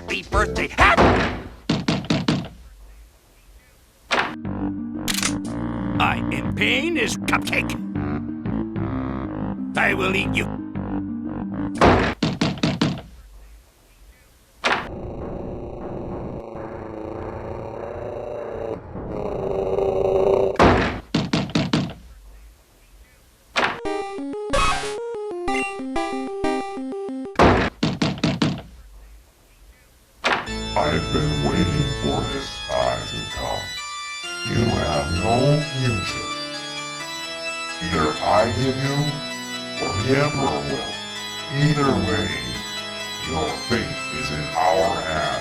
happy birthday. I am Painis, Cupcake. I will eat you. I've been waiting for this time to come. You have no future. Either I give you, or the Emperor will. Either way, your fate is in our hands.